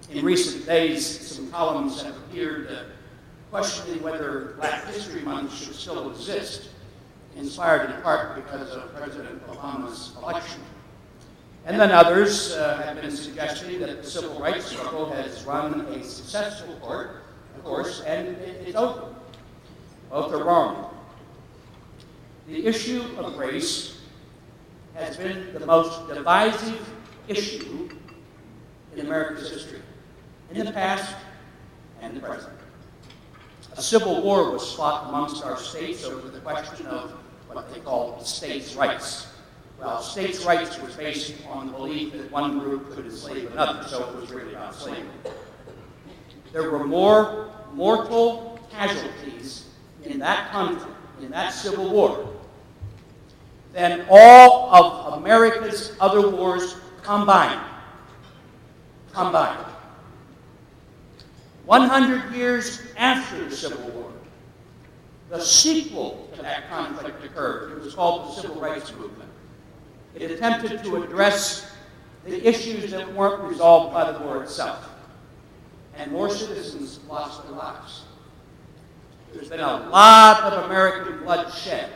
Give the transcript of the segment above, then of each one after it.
In recent days, some columns have appeared questioning whether Black History Month should still exist, inspired in part because of President Obama's election. And then others have been suggesting that the civil rights struggle has run a successful course, and it's over. Both are wrong. The issue of race has been the most divisive issue in America's history, in the past and the present. A civil war was fought amongst our states over the question of what they called states' rights. Well, states' rights was based on the belief that one group could enslave another, so it was really about slavery. There were more mortal casualties in that conflict, in that civil war, than all of America's other wars combined. 100 years after the Civil War, the sequel to that conflict occurred. It was called the Civil Rights Movement. It attempted to address the issues that weren't resolved by the war itself. And more citizens lost their lives. There's been a lot of American blood shed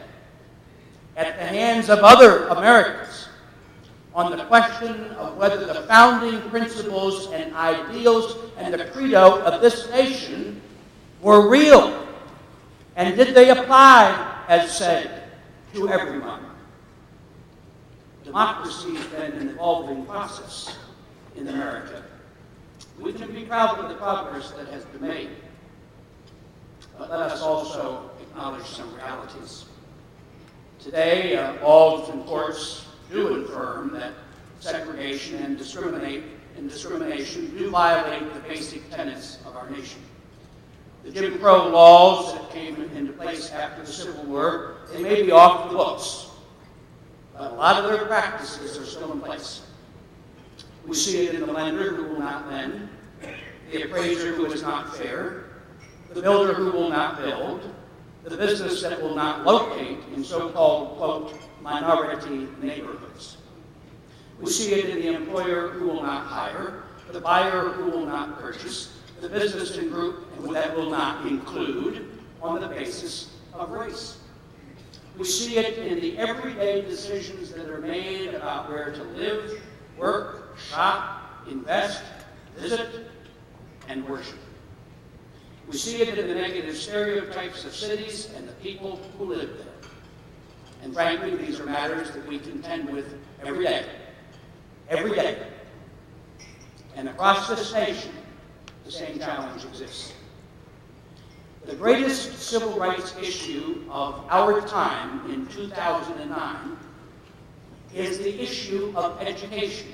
at the hands of other Americans on the question of whether the founding principles and ideals and the credo of this nation were real. And did they apply, as said, to everyone? Democracy has been an evolving process in America. We can be proud of the progress that has been made, but let us also acknowledge some realities. Today, laws and courts do affirm that segregation and discrimination do violate the basic tenets of our nation. The Jim Crow laws that came into place after the Civil War, they may be off the books, but a lot of their practices are still in place. We see it in the lender who will not lend, the appraiser who is not fair, the builder who will not build, the business that will not locate in so-called, quote, minority neighborhoods. We see it in the employer who will not hire, the buyer who will not purchase, the business and group that will not include on the basis of race. We see it in the everyday decisions that are made about where to live, work, shop, invest, visit, and worship. We see it in the negative stereotypes of cities and the people who live there. And frankly, these are matters that we contend with every day. Every day. And across this nation, the same challenge exists. The greatest civil rights issue of our time in 2009 is the issue of education.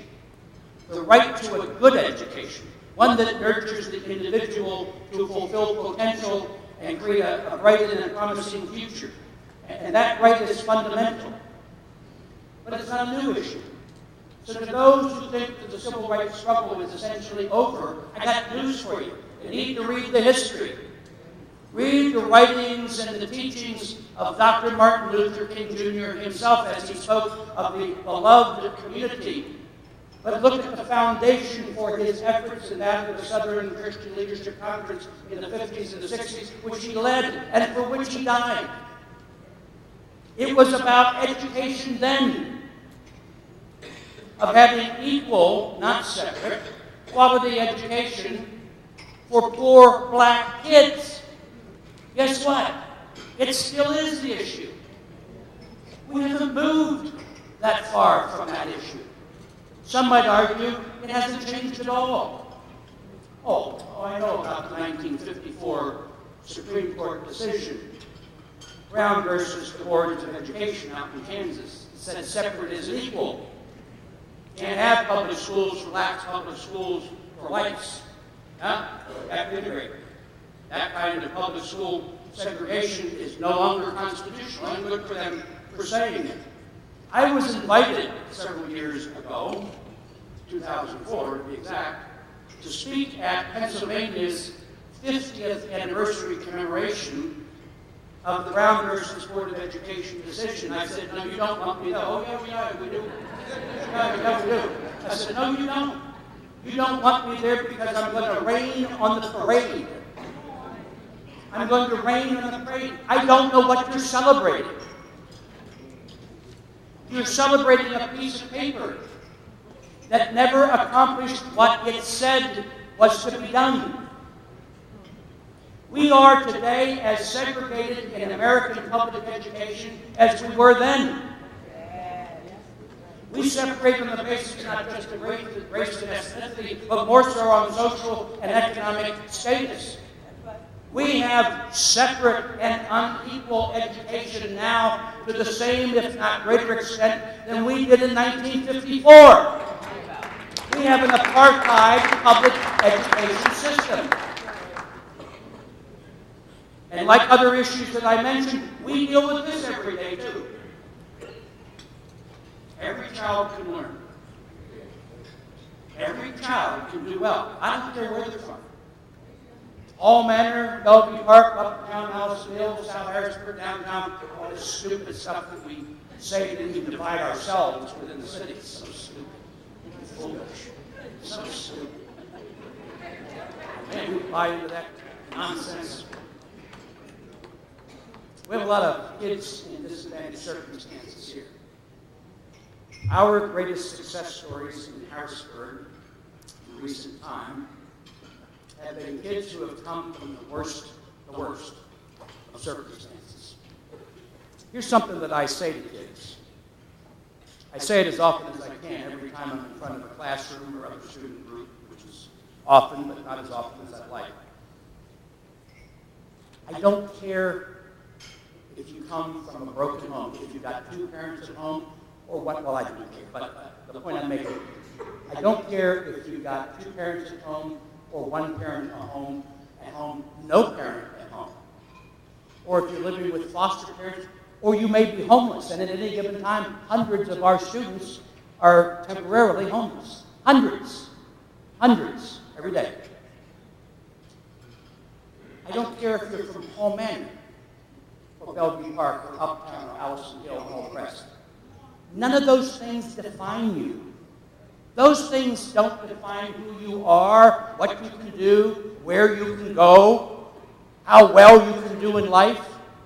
The right to a good education, one that nurtures the individual to fulfill potential and create a bright and a promising future. And that right is fundamental. But it's not a new issue. So to those who think that the civil rights struggle is essentially over, I got news for you. You need to read the history. Read the writings and the teachings of Dr. Martin Luther King Jr. himself as he spoke of the beloved community. But look at the foundation for his efforts in that of the Southern Christian Leadership Conference in the 50s and the 60s, which he led and for which he died. It was about education then, of having equal, not separate, quality education for poor black kids. Guess what? It still is the issue. We haven't moved that far from that issue. Some might argue it hasn't changed at all. Oh, I know about the 1954 Supreme Court decision, Brown versus the Boards of Education out in Kansas. It said separate is equal. Can't have public schools for blacks, public schools for whites. Huh? You have to integrate. That kind of public school segregation is no longer constitutional, and good for them for saying it. I was invited several years ago, 2004 to be exact, to speak at Pennsylvania's 50th anniversary commemoration of the Brown versus Board of Education decision. I said, no, you don't want me to. Oh, yeah, we do. Yeah, we do. I said, no, you don't. You don't want me there because I'm going to rain on the parade. I'm going to rain on the parade. I don't know what you're celebrating. You're celebrating a piece of paper that never accomplished what it said was to be done. We are today as segregated in American public education as we were then. We separate on the basis not just of race and ethnicity, but more so on social and economic status. We have separate and unequal education now to the same, if not greater extent, than we did in 1954. We have an apartheid public education system. And like other issues that I mentioned, we deal with this every day too. Every child can learn. Every child can do well. I don't care where they're from. All Manor, Bellevue Park, uptown, Aliceville, South Harrisburg, downtown, all this stupid stuff that we say that we divide ourselves within the city. It's so stupid. It's foolish. It's so stupid. Man, we buy into that nonsense. We have a lot of kids in disadvantaged circumstances here. Our greatest success stories in Harrisburg in recent time have been kids who have come from the worst of circumstances. Here's something that I say to kids. I say it as often as I can every time I'm in front of a classroom or other student group, which is often, but not as often as I'd like. I don't care if you come from a broken home, if you've got two parents at home, or what, well, I don't care, but the point I'm making, I don't care if you've got two parents at home, or one parent at home, no parent at home. Or if you're living with foster parents, or you may be homeless, and at any given time, hundreds of our students are temporarily homeless. Hundreds every day. I don't care if you're from Hall Manor, or Bellevue Park, or Uptown, or Allison Hill, or Hall Crest. None of those things define you. Those things don't define who you are, what you can do, where you can go, how well you can do in life.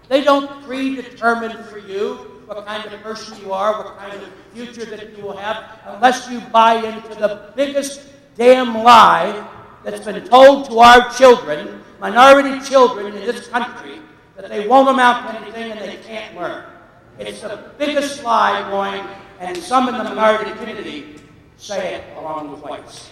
They don't predetermine for you what kind of person you are, what kind of future that you will have, unless you buy into the biggest damn lie that's been told to our children, minority children in this country, that they won't amount to anything and they can't learn. It's the biggest lie going, and some in the minority community say it along with whites.